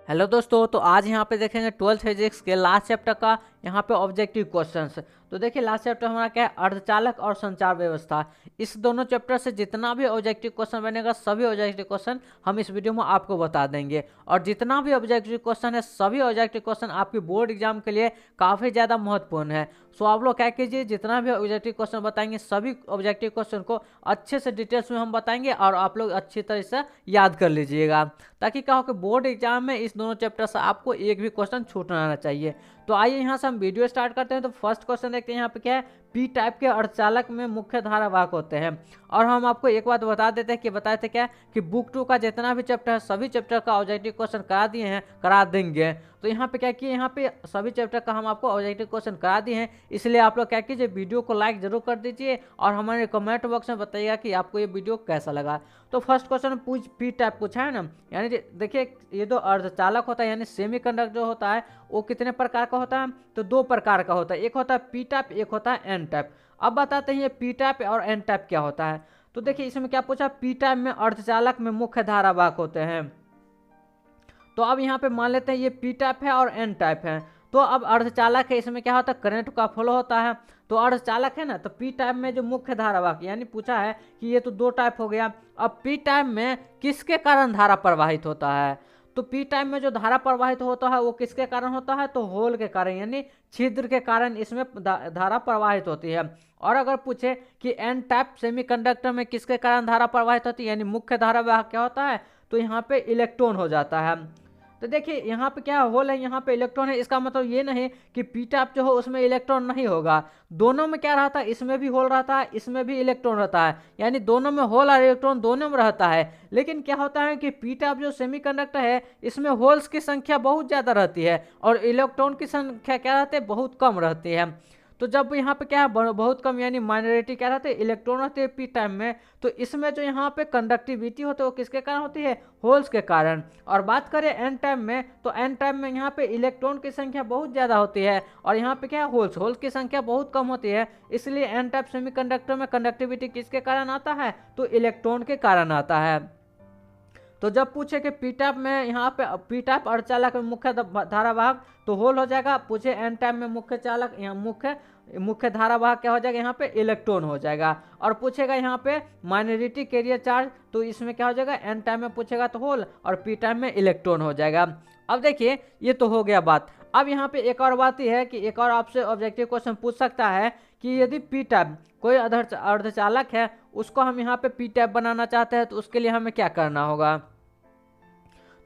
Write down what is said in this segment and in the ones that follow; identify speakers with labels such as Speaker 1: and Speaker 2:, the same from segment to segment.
Speaker 1: Hello दोस्तों, तो आज यहाँ पे देखेंगे 12th फिजिक्स के लास्ट चैप्टर का यहाँ पे ऑब्जेक्टिव क्वेश्चंस। तो देखिए लास्ट चैप्टर हमारा क्या है, अर्धचालक और संचार व्यवस्था। इस दोनों चैप्टर से जितना भी ऑब्जेक्टिव क्वेश्चन बनेगा सभी ऑब्जेक्टिव क्वेश्चन हम इस वीडियो में आपको बता देंगे। और जितना भी ऑब्जेक्टिव क्वेश्चन है सभी ऑब्जेक्टिव क्वेश्चन आपकी बोर्ड एग्जाम के लिए काफ़ी ज़्यादा महत्वपूर्ण है। सो आप लोग क्या कीजिए, जितना भी ऑब्जेक्टिव क्वेश्चन बताएंगे सभी ऑब्जेक्टिव क्वेश्चन को अच्छे से डिटेल्स में हम बताएंगे और आप लोग अच्छी तरह से याद कर लीजिएगा, ताकि क्या हो कि बोर्ड एग्जाम में इस दोनों चैप्टर से आपको एक भी क्वेश्चन छूटना ना चाहिए। तो आइए यहाँ से हम वीडियो स्टार्ट करते हैं। तो फर्स्ट क्वेश्चन देखते हैं यहाँ पे क्या है, पी टाइप के अर्धचालक में मुख्य धारावाहक होते हैं। और हम आपको एक बात बता देते हैं कि बताए थे क्या कि बुक 2 का जितना भी चैप्टर है सभी चैप्टर का ऑब्जेक्टिव क्वेश्चन करा दिए हैं, करा देंगे। तो यहाँ पे क्या किए, यहाँ पे सभी चैप्टर का हम आपको ऑब्जेक्टिव क्वेश्चन करा दिए हैं, इसलिए आप लोग क्या कीजिए, वीडियो को लाइक जरूर कर दीजिए और हमारे कमेंट बॉक्स में बताइएगा कि आपको ये वीडियो कैसा लगा। तो फर्स्ट क्वेश्चन पूछ पी टाइप पूछा है ना, यानी देखिए ये जो अर्धचालक होता है यानी सेमीकंडक्टर जो होता है वो कितने प्रकार का होता है, तो दो प्रकार का होता है, एक होता है पी टाइप, एक होता है एन टाइप। अब बताते हैं ये पी टाइप और एन टाइप क्या होता है। तो देखिए इसमें क्या पूछा, पी टाइप में अर्धचालक में मुख्य धारावाहक होते हैं। तो अब यहाँ पे मान लेते हैं ये पी टाइप है और एन टाइप है। तो अब अर्धचालक है, इसमें क्या होता है, करंट का फ्लो होता है। तो अर्धचालक है ना, तो पी टाइप में जो मुख्य धारावाहक यानी पूछा है कि ये तो दो टाइप हो गया। अब पी टाइप में किसके कारण धारा प्रवाहित होता है, तो पी टाइप में जो धारा प्रवाहित होता है वो किसके कारण होता है, तो होल के कारण यानी छिद्र के कारण इसमें धारा प्रवाहित होती है। और अगर पूछे कि एन टाइप सेमीकंडक्टर में किसके कारण धारा प्रवाहित होती है यानी मुख्य धारावाहक क्या होता है, तो यहाँ पे इलेक्ट्रॉन हो जाता है। तो देखिए यहाँ पे क्या होल है, यहाँ पे इलेक्ट्रॉन है, इसका मतलब ये नहीं कि पी टाइप जो हो उसमें इलेक्ट्रॉन नहीं होगा। दोनों में क्या रहता है, इसमें भी होल रहता है, इसमें भी इलेक्ट्रॉन रहता है, यानी दोनों में होल और इलेक्ट्रॉन दोनों में रहता है। लेकिन क्या होता है कि पी टाइप जो सेमीकंडक्टर है इसमें होल्स की संख्या बहुत ज़्यादा रहती है और इलेक्ट्रॉन की संख्या क्या रहती है, बहुत कम रहती है। तो जब यहाँ पे क्या है, बहुत कम यानी माइनॉरिटी क्या रहते हैं, इलेक्ट्रॉन रहते हैं पी टाइम में। तो इसमें जो यहाँ पे कंडक्टिविटी होती है वो किसके कारण होती है, होल्स के कारण। और बात करें एन टाइम में, तो एन टाइम में यहाँ पे इलेक्ट्रॉन की संख्या बहुत ज़्यादा होती है और यहाँ पे क्या है, होल्स की संख्या बहुत कम होती है। इसलिए एन टाइप सेमीकंडक्टर में कंडक्टिविटी किसके कारण आता है, तो इलेक्ट्रॉन के कारण आता है। तो जब पूछे कि पी टाइप में यहाँ पे पी टाइप अर्धचालक में मुख्य धारावाहक, तो होल हो जाएगा। पूछे एन टाइप में मुख्य चालक यहाँ मुख्य धारावाहक क्या हो जाएगा, यहाँ पे इलेक्ट्रॉन हो जाएगा। और पूछेगा यहाँ पे माइनॉरिटी कैरियर चार्ज, तो इसमें क्या हो जाएगा, एन टाइप में पूछेगा तो होल और पी टाइप में इलेक्ट्रॉन हो जाएगा। अब देखिए ये तो हो गया बात। अब यहाँ पे एक और बात यह है कि एक और आपसे ऑब्जेक्टिव क्वेश्चन पूछ सकता है कि यदि पी टाइप कोई अर्धचालक है उसको हम यहाँ पे पी टाइप बनाना चाहते हैं तो उसके लिए हमें क्या करना होगा।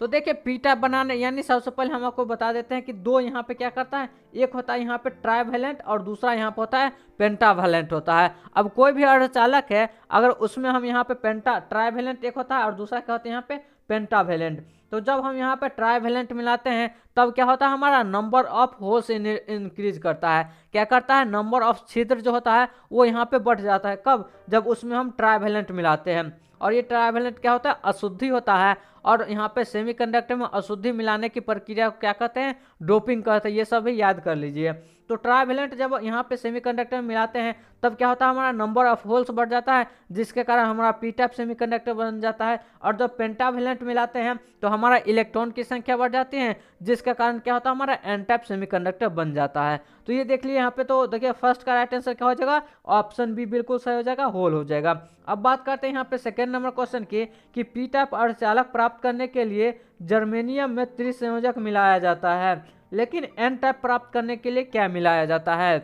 Speaker 1: तो देखिए पी टाइप बनाने यानी सबसे पहले हम आपको बता देते हैं कि दो यहाँ पे क्या करता है, एक होता है यहाँ पे ट्राइवैलेंट और दूसरा यहाँ पे होता है पेंटावैलेंट होता है। अब कोई भी अर्धचालक है अगर उसमें हम यहाँ पे ट्राइवैलेंट एक होता है और दूसरा क्या होता है यहाँ पे पेंटावैलेंट। तो जब हम यहाँ पे ट्राइवैलेंट मिलाते हैं तब क्या होता है, हमारा नंबर ऑफ होल्स इंक्रीज करता है। क्या करता है, नंबर ऑफ छिद्र जो होता है वो यहाँ पे बढ़ जाता है। कब, जब उसमें हम ट्राइवैलेंट मिलाते हैं। और ये ट्राइवैलेंट क्या होता है, अशुद्धि होता है। और यहाँ पे सेमीकंडक्टर में अशुद्धि मिलाने की प्रक्रिया को क्या कहते हैं, डोपिंग कहते हैं। ये सब भी याद कर लीजिए। तो ट्राइवैलेंट जब यहाँ पे सेमीकंडक्टर में मिलाते हैं तब क्या होता है, हमारा नंबर ऑफ होल्स बढ़ जाता है जिसके कारण हमारा पी टाइप सेमीकंडक्टर बन जाता है। और जब पेंटावैलेंट मिलाते हैं तो हमारा इलेक्ट्रॉन की संख्या बढ़ जाती है जिसके कारण क्या होता है, हमारा एन टाइप सेमीकंडक्टर बन जाता है। तो ये देख लिए यहाँ पे। तो देखिए फर्स्ट का राइट आंसर क्या हो जाएगा, ऑप्शन बी बिल्कुल सही हो जाएगा, होल हो जाएगा। अब बात करते हैं यहाँ पे सेकेंड नंबर क्वेश्चन की कि पी टाइप अर्धचालक प्राप्त करने के लिए जर्मेनियम में त्रिसंयोजक मिलाया जाता है, लेकिन एन टाइप प्राप्त करने के लिए क्या मिलाया जाता है।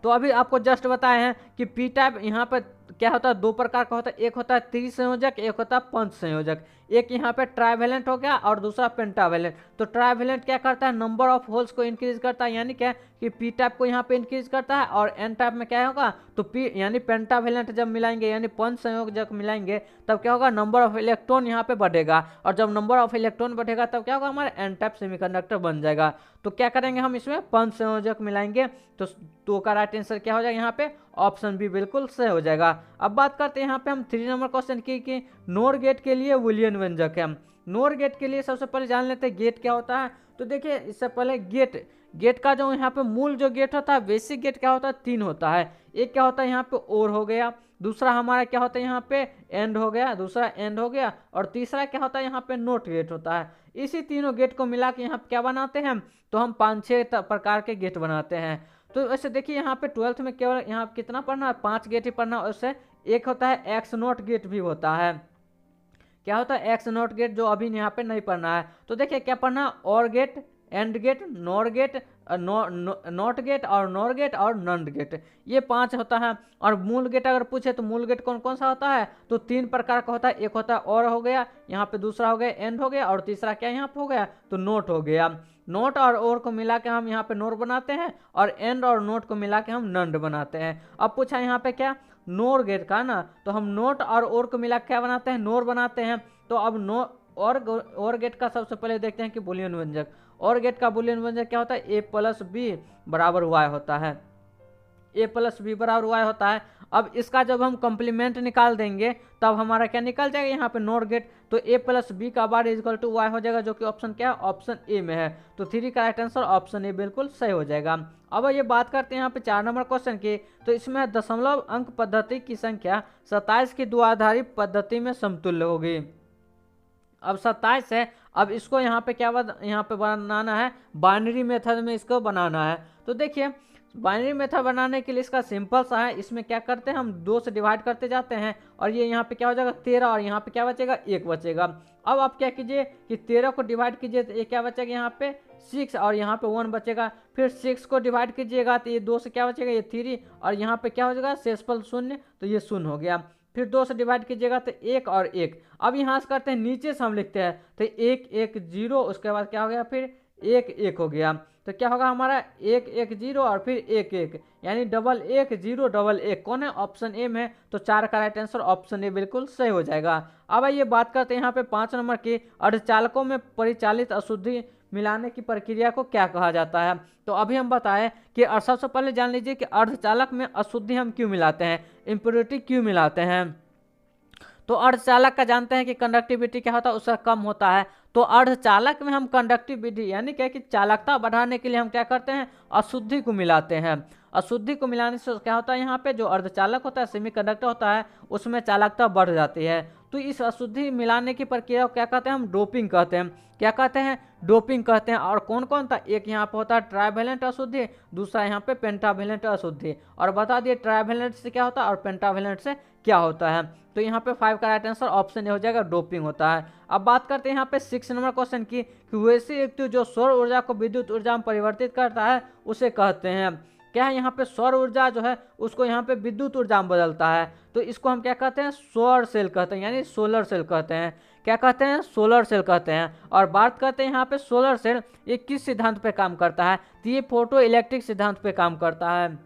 Speaker 1: तो अभी आपको जस्ट बताए हैं कि पी टाइप यहाँ पर क्या होता है, दो प्रकार का होता है, एक होता है त्रिसंयोजक, एक होता है पंच संयोजक। एक यहाँ पे ट्राइवैलेंट हो गया और दूसरा पेंटावैलेंट। तो ट्राइवैलेंट क्या करता है, नंबर ऑफ होल्स को इंक्रीज करता है, यानी क्या कि पी टाइप को यहाँ पे इंक्रीज करता है। और एन टाइप में क्या होगा, तो पी यानी पेंटावैलेंट जब मिलाएंगे यानी पंच संयोजक मिलाएंगे तब क्या होगा, नंबर ऑफ इलेक्ट्रॉन यहाँ पे बढ़ेगा। और जब नंबर ऑफ इलेक्ट्रॉन बढ़ेगा तब क्या होगा, हमारा एन टाइप सेमीकंडक्टर बन जाएगा। तो क्या करेंगे हम, इसमें पंच संयोजक मिलाएंगे। तो का राइट आंसर क्या हो जाएगा, यहाँ पे ऑप्शन बी बिल्कुल सही हो जाएगा। अब बात करते हैं यहाँ पे हम 3 नंबर क्वेश्चन की कि नोर गेट के लिए बूलियन व्यंजक है। नोर गेट के लिए सबसे पहले जान लेते हैं गेट क्या होता है। तो देखिए इससे पहले गेट का जो यहाँ पे मूल जो गेट होता है, बेसिक गेट क्या होता है, 3 होता है। एक क्या होता है यहाँ पे और हो गया, दूसरा हमारा क्या होता है यहाँ पे एंड हो गया, दूसरा एंड हो गया, और तीसरा क्या होता है यहाँ पे नोट गेट होता है। इसी तीनों गेट को मिला के यहाँ पे क्या बनाते हैं, तो हम 5-6 प्रकार के गेट बनाते हैं। तो वैसे देखिए यहाँ पे 12th में केवल यहाँ कितना पढ़ना है, 5 गेट ही पढ़ना है। उससे एक होता है एक्स नोट गेट भी होता है। क्या होता है, एक्स नोट गेट, जो अभी यहाँ पे नहीं पढ़ना है। तो देखिए क्या पढ़ना है, or gate, and gate, nor gate, not gate और नॉर गेट और नंड गेट, ये 5 होता है। और मूल गेट अगर पूछे तो मूल गेट कौन कौन सा होता है, तो 3 प्रकार का होता है। एक होता है और हो गया, यहाँ पे दूसरा हो गया एंड हो गया, और तीसरा क्या यहाँ पे हो गया, तो नोट हो गया। नोट और को मिला के हम यहाँ पे नोर बनाते हैं, और एंड और नोट को मिला के हम नंड बनाते हैं। अब पूछा यहाँ पे क्या, नोर गेट का ना, तो हम नोट और को मिला क्या बनाते हैं, नोर बनाते हैं। तो अब नो और गेट का सबसे पहले देखते हैं कि बुलियन व्यंजक। और गेट का बुलियन व्यंजक क्या होता है, ए प्लस बी बराबर वाई होता है। ए प्लस बी बराबर वाई होता है। अब इसका जब हम कंप्लीमेंट निकाल देंगे तब हमारा क्या निकल जाएगा, यहाँ पे नॉर गेट, तो ए प्लस बी का बार इजकल टू वाई हो जाएगा, जो कि ऑप्शन क्या है, ऑप्शन ए में है। तो 3 का राइट आंसर ऑप्शन ए बिल्कुल सही हो जाएगा। अब ये बात करते हैं यहाँ पे 4 नंबर क्वेश्चन की। तो इसमें दशमलव अंक पद्धति की संख्या 27 की द्विआधारी पद्धति में समतुल्य होगी। अब 27 है, अब इसको यहाँ पे क्या यहाँ पे बनाना है, बाइनरी मेथड में इसको बनाना है। तो देखिए बाइनरी मेथड बनाने के लिए इसका सिंपल सा है, इसमें क्या करते हैं, हम 2 से डिवाइड करते जाते हैं, और ये यहाँ पे क्या हो जाएगा 13, और यहाँ पे क्या बचेगा 1 बचेगा। अब आप क्या कीजिए कि 13 को डिवाइड कीजिए तो ये क्या बचेगा यहाँ पे 6, और यहाँ पे 1 बचेगा। फिर 6 को डिवाइड कीजिएगा तो ये 2 से क्या बचेगा, ये 3, और यहाँ पे क्या हो जाएगा शेषफल 0, तो ये 0 हो गया। फिर 2 से डिवाइड कीजिएगा तो 1 और 1। अब यहाँ से करते हैं, नीचे से हम लिखते हैं तो 1 1 0, उसके बाद क्या हो गया, फिर 1 1 हो गया। तो क्या होगा हमारा 1 1 0 और फिर 1 1, यानी 1 1 0 1 1 कौन है, ऑप्शन ए में। तो 4 का राइट आंसर ऑप्शन ए बिल्कुल सही हो जाएगा। अब आइए बात करते हैं यहाँ पे 5 नंबर की, अर्धचालकों में परिचालित अशुद्धि मिलाने की प्रक्रिया को क्या कहा जाता है। तो अभी हम बताएं कि सबसे पहले जान लीजिए कि अर्धचालक में अशुद्धि हम क्यों मिलाते हैं, इम्प्योरिटी क्यों मिलाते हैं। तो अर्धचालक का जानते हैं कि कंडक्टिविटी क्या होता है, उसका कम होता है। तो अर्धचालक में हम कंडक्टिविटी यानी क्या कि चालकता बढ़ाने के लिए हम क्या करते हैं, अशुद्धि को मिलाते हैं। अशुद्धि को मिलाने से क्या होता है, यहाँ पे जो अर्धचालक होता है, सेमीकंडक्टर होता है, उसमें चालकता बढ़ जाती है। तो इस अशुद्धि मिलाने की प्रक्रिया को क्या कहते हैं, हम डोपिंग कहते हैं। क्या कहते हैं, डोपिंग कहते हैं। और कौन कौन था, एक यहाँ पे होता है ट्राइवेलेंट अशुद्धि, दूसरा यहाँ पे पेंटावेलेंट अशुद्धि। और बता दिए ट्राइवेलेंट से क्या होता है और पेंटावेलेंट से क्या होता है। तो यहाँ पे 5 का राइट आंसर ऑप्शन ए हो जाएगा, डोपिंग होता है। अब बात करते हैं यहाँ पे 6 नंबर क्वेश्चन की, कि वैसी युक्ति जो सौर ऊर्जा को विद्युत ऊर्जा में परिवर्तित करता है उसे कहते हैं क्या है, यहाँ पे सौर ऊर्जा जो है उसको यहाँ पे विद्युत ऊर्जा में बदलता है। तो इसको हम क्या कहते हैं, सौर सेल कहते हैं, यानी सोलर सेल कहते हैं। क्या कहते हैं, सोलर सेल कहते हैं। और बात करते हैं यहाँ पे सोलर सेल, ये किस सिद्धांत पे काम करता है, तो ये फोटो इलेक्ट्रिक सिद्धांत पे काम करता है।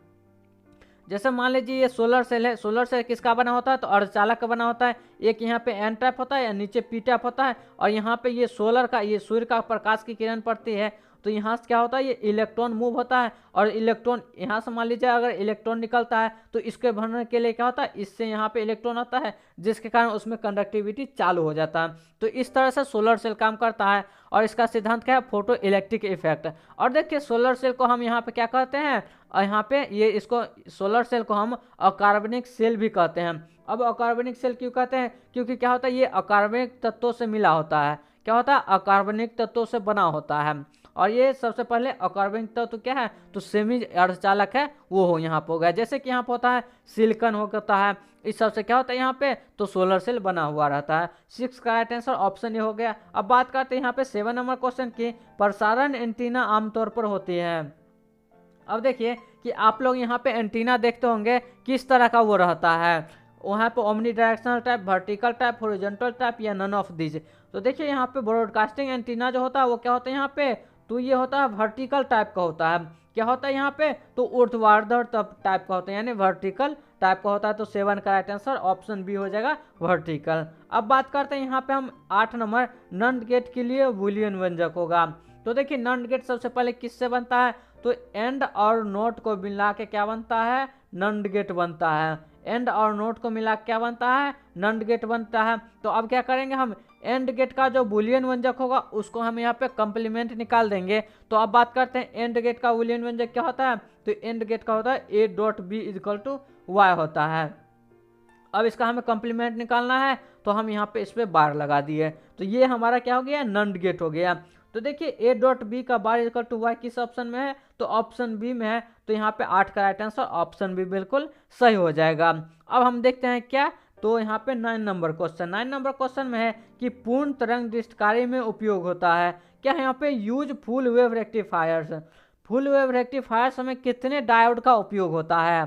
Speaker 1: जैसे मान लीजिए ये सोलर सेल है, सोलर सेल किसका बना होता है, तो अर्धचालक का बना होता है। एक यहाँ पे एन टाइप होता है या नीचे पी टाइप होता है, और यहाँ पे ये सोलर का, ये सूर्य का प्रकाश की किरण पड़ती है, तो यहाँ से क्या होता है, ये इलेक्ट्रॉन मूव होता है। और इलेक्ट्रॉन यहाँ से मान लीजिए अगर इलेक्ट्रॉन निकलता है तो इसके भरने के लिए क्या होता है, इससे यहाँ पे इलेक्ट्रॉन आता है, जिसके कारण उसमें कंडक्टिविटी चालू हो जाता है। तो इस तरह से सोलर सेल काम करता है। और इसका सिद्धांत क्या है, फोटो इलेक्ट्रिक इफेक्ट। और देखिए सोलर सेल को हम यहाँ पे क्या कहते हैं, और यहाँ पे ये इसको सोलर सेल को हम अकार्बनिक सेल भी कहते हैं। अब अकार्बनिक सेल क्यों कहते हैं, क्योंकि क्या होता है, ये अकार्बनिक तत्वों से मिला होता है। क्या होता है, अकार्बनिक तत्वों से बना होता है। और ये सबसे पहले अकार्बनिक तत्व क्या है, तो सेमी अर्धचालक है, वो हो यहाँ पे हो गया। जैसे कि यहाँ पे होता है सिलिकॉन होता है, इस सबसे क्या होता है यहाँ पे, तो सोलर सेल बना हुआ रहता है। 6 का राइट आंसर ऑप्शन ए हो गया। अब बात करते हैं यहाँ पे 7 नंबर क्वेश्चन की, प्रसारण एंटीना आमतौर पर होती है। अब देखिए कि आप लोग यहाँ पे एंटीना देखते होंगे किस तरह का वो रहता है, वहाँ पे omni directional type, vertical type, horizontal type, या नन ऑफ दिस। तो देखिए यहाँ पे ब्रॉडकास्टिंग एंटीना जो होता है वो क्या होता है यहाँ पे, तो ये होता है वर्टिकल टाइप का होता है। क्या होता है यहाँ पे, तो ऊर्ध्वाधर टाइप का होता है, यानी वर्टिकल टाइप का होता है। तो 7 का राइट आंसर ऑप्शन बी हो जाएगा, वर्टिकल। अब बात करते हैं यहाँ पे हम 8 नंबर, नंड गेट के लिए बूलियन व्यंजक होगा। तो देखिए नंड गेट सबसे पहले किससे बनता है, तो एंड और नोट को मिला के क्या बनता है, नंड गेट बनता है। एंड और नोट को मिला क्या बनता है, नंड गेट बनता है। तो अब क्या करेंगे हम, एंड गेट का जो बूलियन व्यंजक होगा उसको हम यहाँ पे कंप्लीमेंट निकाल देंगे। तो अब बात करते हैं एंड गेट का बूलियन व्यंजक क्या होता है, तो एंड गेट का होता है a dot B equal to Y होता है। अब इसका हमें कंप्लीमेंट निकालना है, तो हम यहाँ पे इस पर बार लगा दिए, तो ये हमारा क्या हो गया, नंड गेट हो गया। तो देखिए ए डॉट बी का बार इक्वल टू वाई किस ऑप्शन में है, तो ऑप्शन बी में है, तो यहाँ पे 8 का राइट आंसर ऑप्शन बी बिल्कुल सही हो जाएगा। अब हम देखते हैं क्या, तो यहाँ पे 9 नंबर क्वेश्चन में है कि पूर्ण तरंग दृष्टिकारी में उपयोग होता है क्या, यहाँ पे use full wave rectifiers. Full wave rectifiers में कितने डायोड का उपयोग होता है,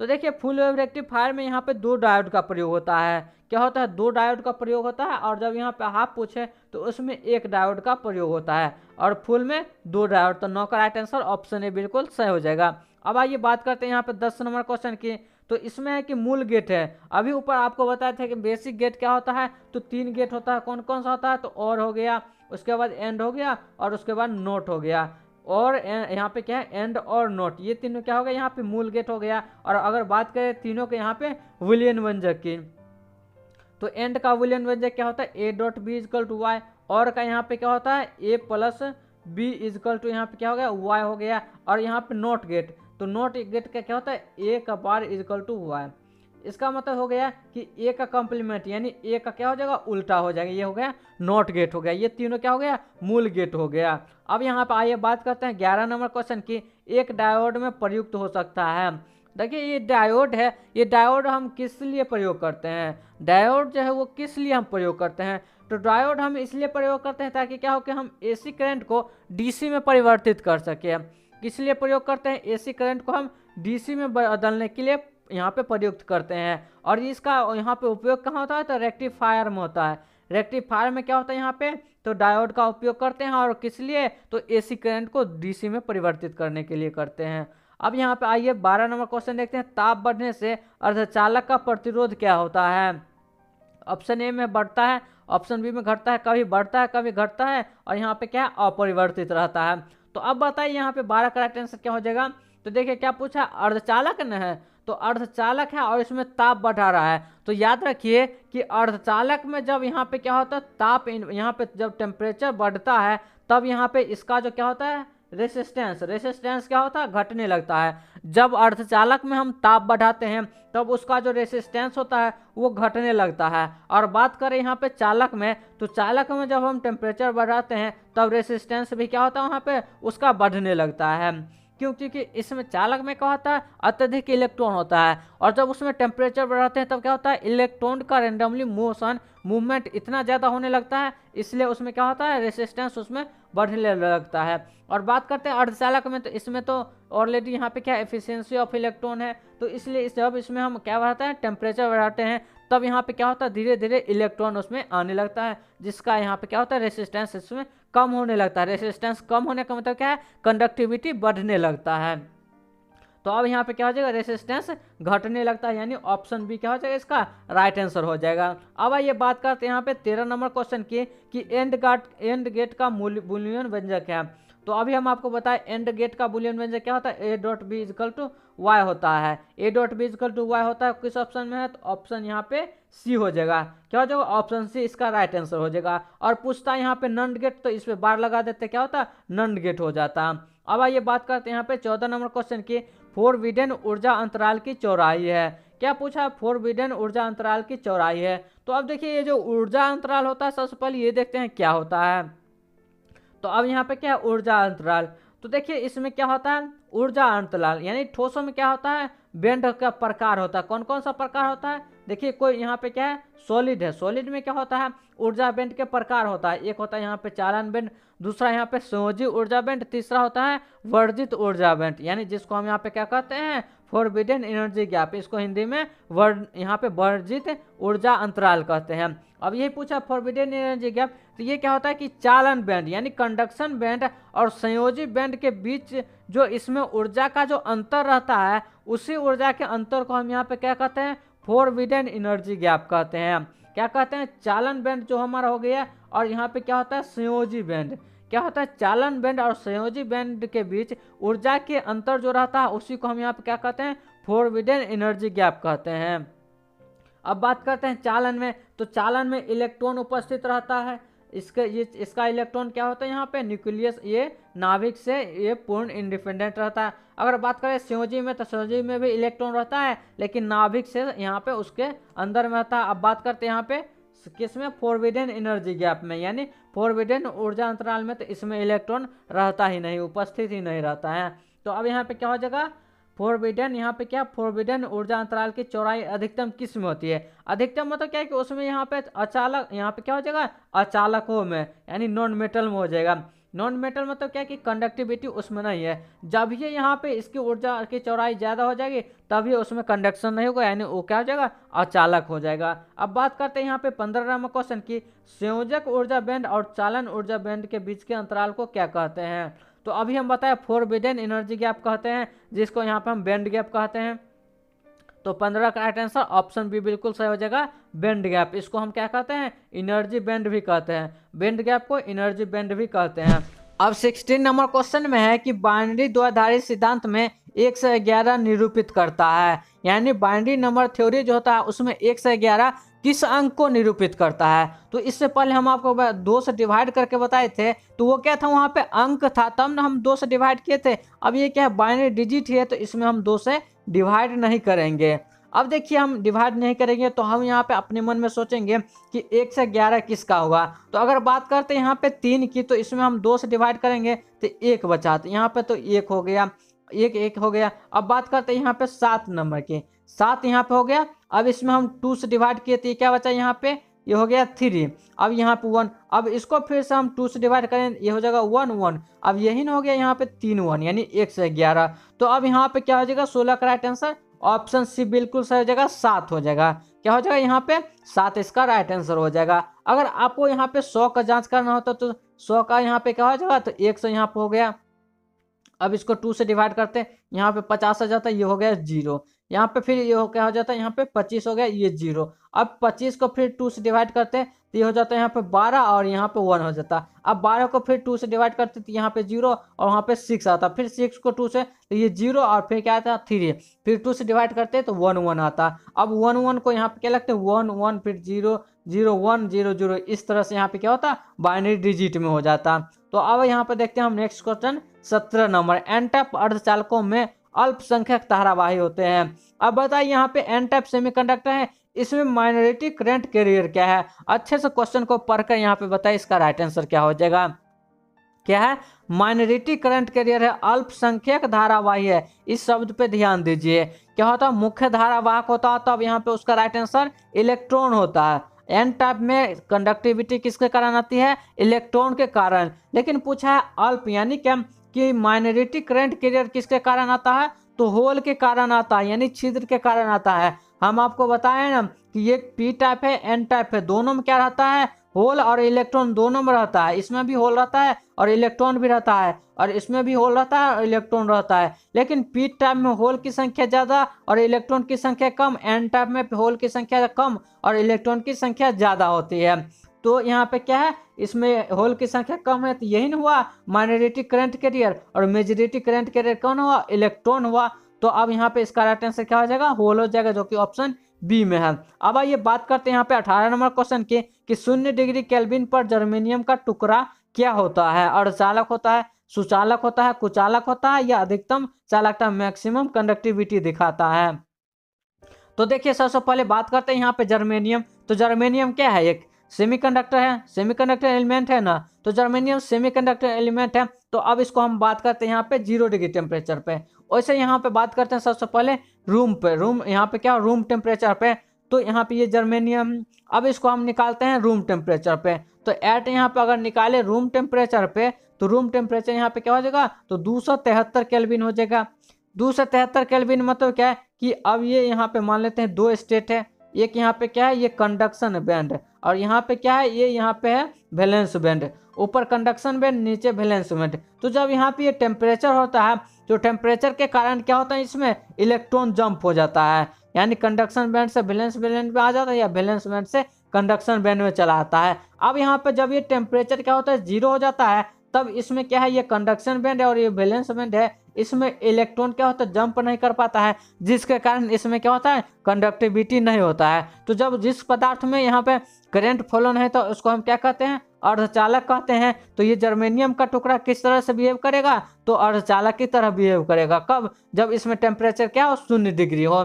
Speaker 1: तो देखिए फुल वेव रेक्टिफायर में यहाँ पे 2 डायोड का प्रयोग होता है। क्या होता है, 2 डायोड का प्रयोग होता है, और जब यहाँ पे हाफ पूछे तो उसमें 1 डायोड का प्रयोग होता है, और फुल में 2 डायोड। तो 9 का राइट आंसर ऑप्शन ए बिल्कुल सही हो जाएगा। अब आइए बात करते हैं यहाँ पे 10 नंबर क्वेश्चन की। तो इसमें है कि मूल गेट है। अभी ऊपर आपको बताया था कि बेसिक गेट क्या होता है, तो 3 गेट होता है। कौन कौन सा होता है, तो और हो गया, उसके बाद एंड हो गया, और उसके बाद नोट हो गया। और यहाँ पे क्या है, एंड और नोट, ये तीनों क्या हो गया, यहाँ पे मूल गेट हो गया। और अगर बात करें तीनों के यहाँ पे विलियन व्यंजक की, तो एंड का विलियन व्यंजक क्या होता है, A dot B equal to Y. Or का यहाँ पे क्या होता है, A plus B equal to यहाँ पे क्या हो गया, वाई हो गया। और यहाँ पे नोट गेट, तो नोट गेट का क्या होता है, ए का बार इजकल टू वाई। इसका मतलब हो गया कि ए का कॉम्प्लीमेंट यानी ए का क्या हो जाएगा, उल्टा हो जाएगा। ये हो गया नॉट गेट हो गया। ये तीनों क्या हो गया, मूल गेट हो गया। अब यहाँ पे आइए बात करते हैं 11 नंबर क्वेश्चन की। एक डायोड में प्रयुक्त हो सकता है। देखिए ये डायोड है, ये डायोड हम किस लिए प्रयोग करते हैं, डायोड जो है वो किस लिए हम प्रयोग करते हैं, तो डायोड हम इसलिए प्रयोग करते हैं ताकि क्या हो कि हम एसी करंट को डीसी में परिवर्तित कर सके। किस लिए प्रयोग करते हैं, एसी करंट को हम डीसी में बदलने के लिए यहाँ पे प्रयुक्त करते हैं। और इसका यहाँ पे उपयोग कहाँ होता है, तो रेक्टिफायर में होता है। रेक्टिफायर में क्या होता है, यहाँ पे तो डायोड का उपयोग करते हैं। और किस लिए, तो एसी करंट को डीसी में परिवर्तित करने के लिए करते हैं। अब यहाँ पे आइए 12 नंबर क्वेश्चन देखते हैं। ताप बढ़ने से अर्धचालक का प्रतिरोध क्या होता है। ऑप्शन ए में बढ़ता है, ऑप्शन बी में घटता है, कभी बढ़ता है कभी घटता है, और यहाँ पे क्या है, अपरिवर्तित रहता है। तो अब बताइए यहाँ पे 12 करेक्ट आंसर क्या हो जाएगा। तो देखिए क्या पूछा, अर्धचालक न है, तो अर्धचालक है और इसमें ताप बढ़ा रहा है। तो याद रखिए कि अर्धचालक में जब यहाँ पे क्या होता है, ताप यहाँ पे जब टेम्परेचर बढ़ता है तब यहाँ पे इसका जो क्या होता है, रेसिस्टेंस क्या होता है, घटने लगता है। जब अर्धचालक में हम ताप बढ़ाते हैं तब उसका जो रेसिस्टेंस होता है वो घटने लगता है। और बात करें यहाँ पे चालक में, तो चालक में जब हम टेम्परेचर बढ़ाते हैं तब रेसिस्टेंस भी क्या होता है, वहाँ पे उसका बढ़ने लगता है। क्योंकि इसमें चालक में क्या होता है, अत्यधिक इलेक्ट्रॉन होता है, और जब उसमें टेम्परेचर बढ़ाते हैं तब क्या होता है, इलेक्ट्रॉन का रेंडमली मूवमेंट इतना ज़्यादा होने लगता है, इसलिए उसमें क्या होता है, रेसिस्टेंस उसमें बढ़ने लगता है। और बात करते हैं अर्धचालक में, तो इसमें तो ऑलरेडी यहाँ पे क्या एफिशिएंसी ऑफ इलेक्ट्रॉन है, तो इसलिए जब इसमें हम क्या बढ़ाते हैं, टेम्परेचर बढ़ाते हैं, तब यहाँ पे क्या होता है, धीरे धीरे इलेक्ट्रॉन उसमें आने लगता है, जिसका यहाँ पे क्या होता है, रेसिस्टेंस इसमें कम होने लगता है। रेसिस्टेंस कम होने का मतलब क्या है, कंडक्टिविटी बढ़ने लगता है। तो अब यहाँ पे क्या हो जाएगा, रेसिस्टेंस घटने लगता है, यानी ऑप्शन बी क्या हो जाएगा, इसका राइट आंसर हो जाएगा। अब आइए बात करते हैं यहाँ पे 13 नंबर क्वेश्चन की कि एंड गेट का बुलियन व्यंजक है। तो अभी हम आपको बताएं एंड गेट का बुलियन व्यंजक क्या होता है, A dot B equal to Y होता है। A dot B equal to Y होता है, किस ऑप्शन में है, तो ऑप्शन यहाँ पे सी हो जाएगा। क्या हो जाएगा, ऑप्शन सी इसका राइट आंसर हो जाएगा। और पूछता है यहाँ पे नंड गेट, तो इस पे बार लगा देते, क्या होता है, नंड गेट हो जाता। अब आइए बात करते हैं यहाँ पे 14 नंबर क्वेश्चन की। फोरबिडन ऊर्जा अंतराल की चौड़ाई है। क्या पूछा, फोरबिडन ऊर्जा अंतराल की चौड़ाई है। तो अब देखिए ये जो ऊर्जा अंतराल होता है, सबसे पहले ये देखते हैं क्या होता है। तो अब यहाँ पे क्या है, ऊर्जा अंतराल। तो देखिए इसमें क्या होता है, ऊर्जा अंतराल यानी ठोसों में क्या होता है, बैंड का प्रकार होता है। कौन कौन सा प्रकार होता है, देखिए कोई यहाँ पे क्या है, सॉलिड है। सॉलिड में क्या होता है, ऊर्जा बैंड के प्रकार होता है। एक होता है यहाँ पे चालन बैंड, दूसरा यहाँ पे संयोजी ऊर्जा बैंड, तीसरा होता है वर्जित ऊर्जा बैंड, यानी जिसको हम यहाँ पे क्या कहते हैं, फॉरबिडन एनर्जी गैप। इसको हिंदी में यहाँ पे वर्जित ऊर्जा अंतराल कहते हैं। अब यही पूछा फॉरबिडन एनर्जी गैप, तो ये क्या होता है कि चालन बैंड यानी कंडक्शन बैंड और संयोजी बैंड के बीच जो इसमें ऊर्जा का जो अंतर रहता है, उसी ऊर्जा के अंतर को हम यहाँ पे क्या कहते हैं, फॉरबिडन एनर्जी गैप कहते हैं। क्या कहते हैं, चालन बैंड जो हमारा हो गया, और यहाँ पे क्या होता है, संयोजी बैंड। क्या होता है, चालन बैंड और संयोजी बैंड के बीच ऊर्जा के अंतर जो रहता है, उसी को हम यहाँ पे क्या कहते हैं, फॉरबिडन एनर्जी गैप कहते हैं। अब बात करते हैं चालन में, तो चालन में इलेक्ट्रॉन उपस्थित रहता है। इसका इलेक्ट्रॉन क्या होता है, यहाँ पे न्यूक्लियस, ये नाभिक से ये पूर्ण इंडिपेंडेंट रहता है। अगर बात करें संयोजी में, तो संयोजी में भी इलेक्ट्रॉन रहता है, लेकिन नाभिक से यहाँ पे उसके अंदर में रहता है। अब बात करते हैं यहाँ पे किसमें, फॉरबिडन एनर्जी गैप में, यानी फॉरबिडन ऊर्जा अंतराल में, तो इसमें इलेक्ट्रॉन रहता ही नहीं, उपस्थित ही नहीं रहता है। तो अब यहाँ पे क्या हो जाएगा, फॉरबिडन, यहाँ पे क्या, फॉरबिडन ऊर्जा अंतराल की चौड़ाई अधिकतम किस में होती है, अधिकतम मतलब क्या है कि उसमें यहाँ पे अचालक, यहाँ पे क्या हो जाएगा, अचालकों में, यानी नॉन मेटल में हो जाएगा। नॉन मेटल मतलब क्या है कि कंडक्टिविटी उसमें नहीं है। जब ये यहाँ पे इसकी ऊर्जा की चौड़ाई ज़्यादा हो जाएगी तब ये उसमें कंडक्शन नहीं होगा, यानी वो क्या हो जाएगा, अचालक हो जाएगा। अब बात करते हैं यहाँ पे 15 नंबर क्वेश्चन की, संयोजक ऊर्जा बैंड और चालन ऊर्जा बैंड के बीच के अंतराल को क्या कहते हैं। तो अभी हम बताएं फॉरबिडन एनर्जी गैप कहते हैं, जिसको यहाँ पे हम बैंड गैप कहते हैं। तो 15 का राइट आंसर ऑप्शन बी बिल्कुल सही हो जाएगा, बैंड गैप। इसको हम क्या कहते हैं, एनर्जी बैंड भी कहते हैं, बैंड गैप को एनर्जी बैंड भी कहते हैं। अब 16 नंबर क्वेश्चन में है कि बाइनरी द्विआधारी सिद्धांत में 1 से 11 निरूपित करता है, यानी बाइनरी नंबर थ्योरी जो होता है उसमें 1 से 11 किस अंक को निरूपित करता है। तो इससे पहले हम आपको 2 से डिवाइड करके बताए थे, तो वो क्या था, वहाँ पे अंक था तब ना हम 2 से डिवाइड किए थे। अब ये क्या है, बाइनरी डिजिट है, तो इसमें हम 2 से डिवाइड नहीं करेंगे। अब देखिए हम डिवाइड नहीं करेंगे तो हम यहाँ पे अपने मन में सोचेंगे कि 1 से 11 किसका होगा। तो अगर बात करते हैं यहाँ पे 3 की, तो इसमें हम 2 से डिवाइड करेंगे तो 1 बचा, तो यहाँ पे तो 1 हो गया, 1 हो गया। अब बात करते हैं यहाँ पे 7 नंबर की, 7 यहाँ पे हो गया। अब इसमें हम 2 से डिवाइड किए तो ये क्या बचा यहाँ पे, ये हो गया 3। अब यहाँ पे 1, अब इसको फिर से हम 2 से डिवाइड करें, ये हो जाएगा 1 1। अब यही ना हो गया यहाँ पे 3 1, यानी 1 से 11। तो अब यहाँ पे क्या हो जाएगा, 16 का राइट आंसर ऑप्शन सी बिल्कुल सही हो जाएगा, 7 हो जाएगा। क्या हो जाएगा यहाँ पे, 7 इसका राइट आंसर हो जाएगा। अगर आपको यहाँ पे 100 का जांच करना होता तो 100 का यहाँ पे क्या हो जाएगा, तो 100 यहाँ पे हो गया। अब इसको 2 से डिवाइड करते हैं, यहाँ पे 50 आ जाता है, ये हो गया 0। यहाँ पे फिर ये हो क्या हो जाता है, यहाँ पे 25 हो गया, ये 0। अब 25 को फिर 2 से डिवाइड करते हैं तो ये हो जाता है यहाँ पे 12 और यहाँ पे 1 हो जाता है। अब 12 को फिर 2 से डिवाइड करते तो यहाँ पे 0 और वहाँ पे 6 आता, फिर 6 को 2 से तो ये 0 और फिर क्या आता है 3, फिर 2 से डिवाइड करते हैं तो 1 1 आता। अब 1 1 को यहाँ पे क्या लगता है 1 1, फिर 0 0 1 0 0, इस तरह से यहाँ पे क्या होता, बाइनरी डिजिट में हो जाता। तो अब यहाँ पे देखते हैं हम next question 17 number, N type अर्धचालकों में अल्पसंख्यक धारावाही होते हैं। अब बताइए यहाँ पे एन टाइप सेमीकंडक्टर है, इसमें माइनॉरिटी करंट कैरियर क्या है। अच्छे से क्वेश्चन को पढ़कर यहाँ पे बताइए इसका राइट आंसर क्या हो जाएगा। क्या है, माइनॉरिटी करंट कैरियर है, अल्पसंख्यक धारावाही है। इस शब्द पे ध्यान दीजिए। क्या होता है, मुख्य धारावाहक होता है, तब यहाँ पे उसका राइट आंसर इलेक्ट्रॉन होता है। एन टाइप में कंडक्टिविटी किसके कारण आती है, इलेक्ट्रॉन के कारण। लेकिन पूछा है अल्प, यानी क्या कि माइनॉरिटी करंट कैरियर किसके कारण आता है, तो होल के कारण आता है, यानी छिद्र के कारण आता है। हम आपको बताएं ना कि ये पी टाइप है, एन टाइप है, दोनों में क्या रहता है, होल और इलेक्ट्रॉन दोनों में रहता है। इसमें भी होल रहता है और इलेक्ट्रॉन भी रहता है, और इसमें भी होल रहता है और इलेक्ट्रॉन रहता है। लेकिन पी टाइप में होल की संख्या ज़्यादा और इलेक्ट्रॉन की संख्या कम, एन टाइप में होल की संख्या कम और इलेक्ट्रॉन की संख्या ज़्यादा होती है। तो यहाँ पे क्या है, इसमें होल की संख्या कम है, तो यही नहीं हुआ माइनॉरिटी करंट कैरियर, और मेजॉरिटी करंट कैरियर कौन हुआ, इलेक्ट्रॉन हुआ। तो अब यहाँ पे इसका राइट आंसर क्या हो जाएगा, होल हो जाएगा, जो कि ऑप्शन बी में है। अब आइए बात करते हैं यहाँ पे 18 नंबर क्वेश्चन की, कि 0 डिग्री केल्विन पर जर्मेनियम का टुकड़ा क्या होता है, अर्धचालक होता है, सुचालक होता है, कुचालक होता है, या अधिकतम चालकता मैक्सिमम कंडक्टिविटी दिखाता है। तो देखिए सबसे पहले बात करते हैं यहाँ पे जर्मेनियम। तो जर्मेनियम क्या है, एक सेमीकंडक्टर है, सेमीकंडक्टर एलिमेंट है ना, तो जर्मेनियम सेमीकंडक्टर एलिमेंट है। तो अब इसको हम बात करते हैं यहाँ पे 0 डिग्री टेम्परेचर पे। वैसे यहाँ पे बात करते हैं सबसे पहले रूम पे, रूम यहाँ पे क्या, रूम टेम्परेचर पे। तो यहाँ पे ये जर्मेनियम, अब इसको हम निकालते हैं रूम टेम्परेचर पे। तो एट यहाँ पे अगर निकाले रूम टेम्परेचर पे, तो रूम टेम्परेचर यहाँ पे क्या हो जाएगा, तो 273 केल्विन हो जाएगा। 273 केल्विन मतलब क्या है कि अब ये यहाँ पे मान लेते हैं 2 स्टेट है, एक यहाँ पे क्या है, ये कंडक्शन बैंड, और यहाँ पे क्या है, ये यहाँ पे है वैलेंस बैंड। ऊपर कंडक्शन बैंड, नीचे वैलेंस बैंड। तो जब यहाँ पे ये टेम्परेचर होता है, तो टेम्परेचर के कारण क्या होता है, इसमें इलेक्ट्रॉन जंप हो जाता है, यानी कंडक्शन बैंड से वैलेंस बैंड में आ जाता है, या वैलेंस बैंड से कंडक्शन बैंड में चला आता है। अब यहाँ पे जब ये टेम्परेचर क्या होता है, 0 हो जाता है, तब इसमें क्या है, ये कंडक्शन बैंड है और ये वैलेंस बैंड है, इसमें इलेक्ट्रॉन क्या होता है, जंप नहीं कर पाता है, जिसके कारण इसमें क्या होता है, कंडक्टिविटी नहीं होता है। तो जब जिस पदार्थ में यहाँ पे करंट फ्लो नहीं, तो उसको हम क्या कहते हैं, अर्धचालक कहते हैं। तो ये जर्मेनियम का टुकड़ा किस तरह से बिहेव करेगा, तो अर्धचालक की तरह बिहेव करेगा। कब, जब इसमें टेम्परेचर क्या हो, 0 डिग्री हो।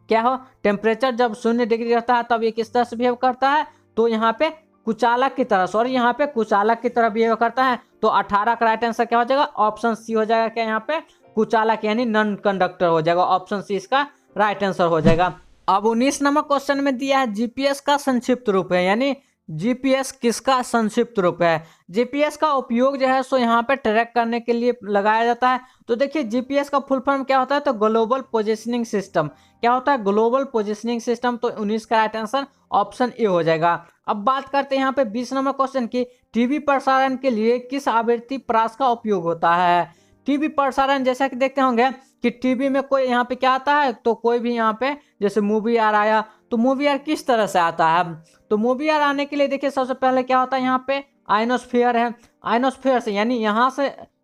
Speaker 1: क्या हो, टेम्परेचर जब 0 डिग्री रहता है तब ये किस तरह से बिहेव करता है, तो यहाँ पे कुचालक की तरह, सॉरी यहाँ पे कुचालक की तरह बिहेव करता है। तो 18 का राइट आंसर क्या हो जाएगा, ऑप्शन सी हो जाएगा। क्या यहाँ पे कुचालक यानी नॉन कंडक्टर हो जाएगा, ऑप्शन सी इसका राइट आंसर हो जाएगा। अब 19 नंबर क्वेश्चन में दिया है जीपीएस का संक्षिप्त रूप है, यानी जीपीएस किसका संक्षिप्त रूप है। जीपीएस का उपयोग जो है सो यहाँ पे ट्रैक करने के लिए लगाया जाता है। तो देखिए जीपीएस का फुल फॉर्म क्या होता है, तो ग्लोबल पोजिशनिंग सिस्टम। क्या होता है, ग्लोबल पोजिशनिंग सिस्टम। तो 19 का राइट आंसर ऑप्शन ए हो जाएगा। अब बात करते हैं यहाँ पे 20 नंबर क्वेश्चन की, टीवी प्रसारण के लिए किस आवृत्ति प्रास का उपयोग होता है। टीवी प्रसारण जैसा कि देखते होंगे कि टीवी में कोई यहाँ पे क्या आता है, तो कोई भी यहाँ पे जैसे मूवी आर आया, तो मूवी आर किस तरह से आता है, तो मूवी आर आने के लिए देखिए सबसे पहले क्या होता है, यहाँ पे आइनोस्फीयर है। आइनोस्फीयर से यानी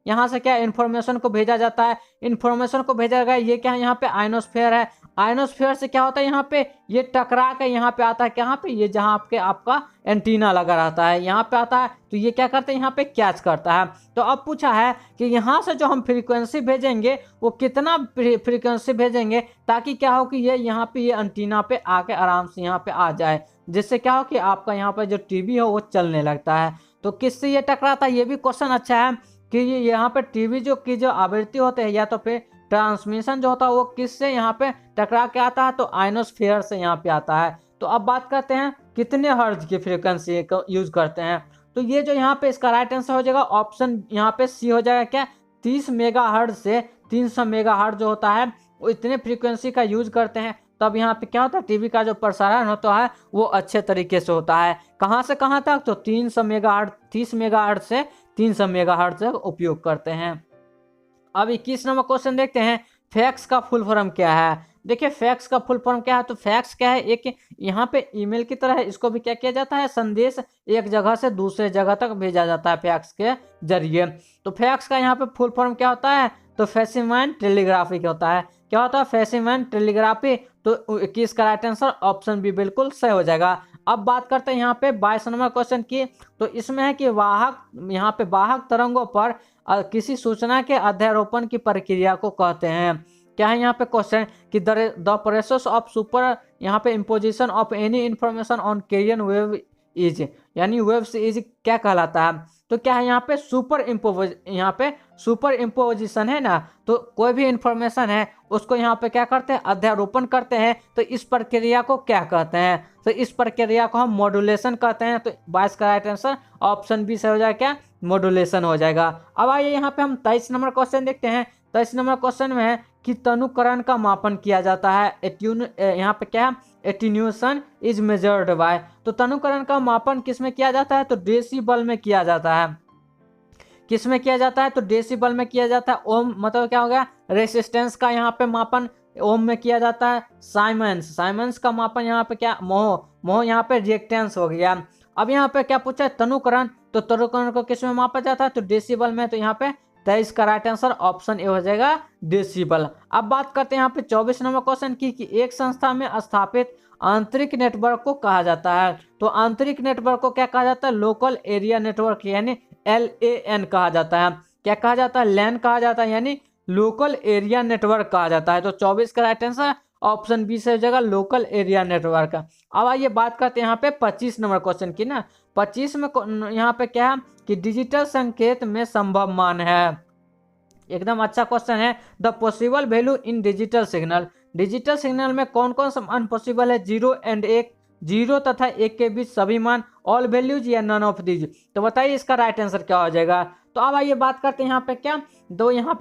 Speaker 1: यहाँ से क्या इन्फॉर्मेशन को भेजा जाता है, इन्फॉर्मेशन को भेजा गया, ये क्या है यहाँ पे आइनोस्फीयर है। आइनोस्फीयर से क्या होता है, यहाँ पे ये टकरा के यहाँ पे आता है, यहाँ पे ये जहाँ आपका एंटीना लगा रहता है यहाँ पे आता है, तो ये क्या करते हैं यहाँ पे कैच करता है। तो अब पूछा है कि यहाँ से जो हम फ्रीक्वेंसी भेजेंगे वो कितना फ्रीक्वेंसी भेजेंगे, ताकि क्या हो कि ये यहाँ पे ये एंटीना पे आके आराम से यहाँ पे आ जाए, जिससे क्या हो कि आपका यहाँ पे जो टीवी हो वो चलने लगता है। तो किससे ये टकराता है, ये भी क्वेश्चन अच्छा है कि ये यहाँ पे टीवी जो आवृत्ति होते हैं या तो फिर ट्रांसमिशन जो होता है वो किससे यहाँ पे टकरा के आता है, तो आइनोस्फीयर से यहाँ पे आता है। तो अब बात करते हैं कितने हर्ट्ज की फ्रीक्वेंसी को यूज करते हैं, तो ये जो यहाँ पे इसका राइट आंसर हो जाएगा ऑप्शन यहाँ पे सी हो जाएगा। क्या 30 मेगाहर्ट्ज से 300 मेगाहर्ट्ज जो होता है वो इतने फ्रीक्वेंसी का यूज करते हैं, तब यहाँ पे क्या होता है टीवी का जो प्रसारण होता है वो अच्छे तरीके से होता है। कहाँ से कहाँ तक, तो 300 मेगाहर्ट्ज 30 मेगाहर्ट्ज से 300 मेगाहर्ट्ज तक उपयोग करते हैं। अब 21 नंबर क्वेश्चन देखते हैं, फैक्स का फुल फॉर्म क्या है। देखिए फैक्स का फुल फॉर्म क्या है, तो फैक्स क्या है, एक यहाँ पे ईमेल की तरह है, इसको भी क्या किया जाता है, संदेश एक जगह से दूसरे जगह तक भेजा जाता है फैक्स के जरिए। तो फैक्स का यहाँ पे फुल फॉर्म क्या होता है, तो फैसिमैन टेलीग्राफी क्या होता है, क्या होता है फैसिमैन टेलीग्राफी। तो 21 का राइट आंसर ऑप्शन बी बिल्कुल सही हो जाएगा। अब बात करते हैं यहाँ पे 22 नंबर क्वेश्चन की, तो इसमें है कि यहाँ पे वाहक तरंगों पर किसी सूचना के अध्यारोपण की प्रक्रिया को कहते हैं। क्या है यहाँ पे क्वेश्चन कि द प्रोसेस ऑफ सुपर यहाँ पे imposition of any information on carrier wave is, यानी वेव से इज क्या कहलाता है, तो क्या है यहाँ पे सुपर इम्पोजिशन है ना, तो कोई भी इंफॉर्मेशन है उसको यहाँ पे क्या करते हैं, अध्यारोपण करते हैं, तो इस प्रक्रिया को क्या कहते हैं, तो इस प्रक्रिया को हम मॉड्यूलेशन कहते हैं। तो 22 का राइट आंसर ऑप्शन बी से हो जाएगा, क्या मॉड्यूलेशन हो जाएगा। अब आइए यहाँ पे हम 23 नंबर क्वेश्चन देखते हैं। 23 नंबर क्वेश्चन में है कि तनुकरण का मापन किया जाता है, यहाँ पे क्या है, एटीन्यूएशन इज मेजर्ड बाय। तो तनुकरण का मापन किस में किया जाता है, तो डेसिबल में किया जाता है। किस में किया जाता है, तो डेसिबल में किया जाता है। ओम मतलब क्या हो गया, रेसिस्टेंस का यहाँ पे मापन ओम में किया जाता है। साइमेंस का मापन यहाँ पे क्या, मोह यहाँ पे रिएक्टेंस हो गया। अब यहाँ पे क्या पूछा है, तनुकरण, तो तनुकरण को किस में मापा जाता है, तो डेसिबल में। तो यहाँ पे 23 का राइट आंसर ऑप्शन ए हो जाएगा, डेसिबल। अब बात करते हैं यहाँ पे 24 नंबर क्वेश्चन की कि एक संस्था में स्थापित आंतरिक नेटवर्क को कहा जाता है। तो आंतरिक नेटवर्क को क्या कहा जाता है, लोकल एरिया नेटवर्क यानी LAN कहा जाता है। क्या कहा जाता है, लैन कहा जाता है, यानी लोकल एरिया नेटवर्क कहा जाता है। तो 24 का राइट आंसर ऑप्शन बी से हो जाएगा, लोकल एरिया नेटवर्क। अब आइए बात करते हैं यहाँ पे 25 नंबर क्वेश्चन की ना। 25 में यहाँ पे क्या है कि डिजिटल संकेत में संभव मान है, एकदम अच्छा क्वेश्चन है। The possible value in digital signal, digital signal में कौन कौन सा मान पॉसिबल है, 0 एंड 1, 0 तथा 1 के बीच सभी मान, ऑल वैल्यूज या नन ऑफ दीज। तो बताइए इसका राइट आंसर क्या हो जाएगा। तो अब आइए बात करते हैं यहाँ पे क्या, दो यहाँ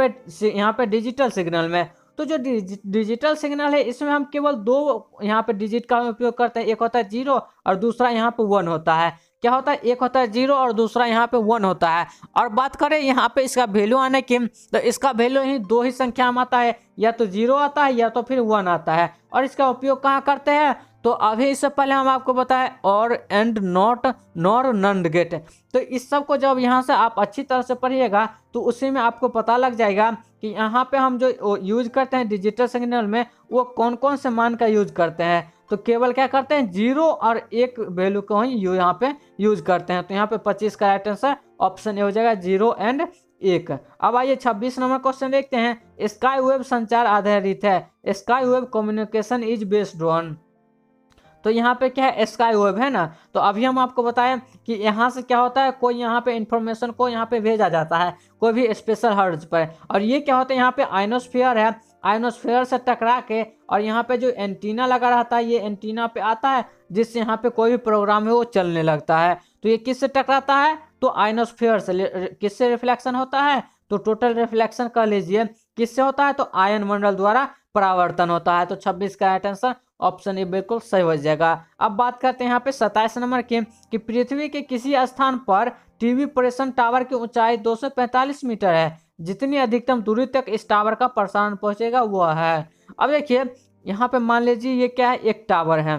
Speaker 1: पे डिजिटल सिग्नल में, तो जो डिजिटल सिग्नल है इसमें हम केवल दो यहाँ पे डिजिट का उपयोग करते हैं, एक होता है 0 और दूसरा यहाँ पे 1 होता है। क्या होता है, एक होता है 0 और दूसरा यहाँ पे 1 होता है। और बात करें यहाँ पे इसका वैल्यू आने की, तो इसका वैल्यू ही दो ही संख्या में आता है, या तो 0 आता है या तो फिर 1 आता है। और इसका उपयोग कहाँ करते हैं, तो अभी इससे पहले हम आपको बताएं or and not nor nand gate. तो इस सब को जब यहाँ से आप अच्छी तरह से पढ़िएगा तो उसी में आपको पता लग जाएगा कि यहाँ पे हम जो यूज करते हैं डिजिटल सिग्नल में वो कौन कौन से मान का यूज करते हैं। तो केवल क्या करते हैं, 0 और 1 वैल्यू को ही यहाँ पे यूज करते हैं। तो यहाँ पे 25 का राइट आंसर ऑप्शन ए हो जाएगा, 0 एंड 1। अब आइए 26 नंबर क्वेश्चन देखते हैं। स्काई वेब संचार आधारित है, sky web communication is based on. तो यहाँ पे क्या है, स्काई वेब है ना। तो अभी हम आपको बताएं कि यहाँ से क्या होता है, कोई यहाँ पे इंफॉर्मेशन को यहाँ पे भेजा जाता है कोई भी स्पेशल हर्ज पर, और ये क्या होता है, यहाँ पे आयनोस्फीयर है, आयनोस्फीयर से टकरा के और यहाँ पे जो एंटीना लगा रहता है, ये एंटीना पे आता है, जिससे यहाँ पे कोई भी प्रोग्राम है वो चलने लगता है। तो ये किससे टकराता है, तो आयनोस्फीयर से। किससे रिफ्लेक्शन होता है, तो टोटल रिफ्लेक्शन कह लीजिए किससे होता है, तो आयन मंडल द्वारा परावर्तन होता है। तो 26 का राइट आंसर ऑप्शन ए बिल्कुल सही हो जाएगा। अब बात करते हैं यहाँ पे 27 नंबर की, कि पृथ्वी के किसी स्थान पर टीवी प्रेषण टावर की ऊंचाई 245 मीटर है, जितनी अधिकतम दूरी तक इस टावर का प्रसारण पहुंचेगा वह है। अब देखिए यहाँ पे मान लीजिए ये क्या है, एक टावर है,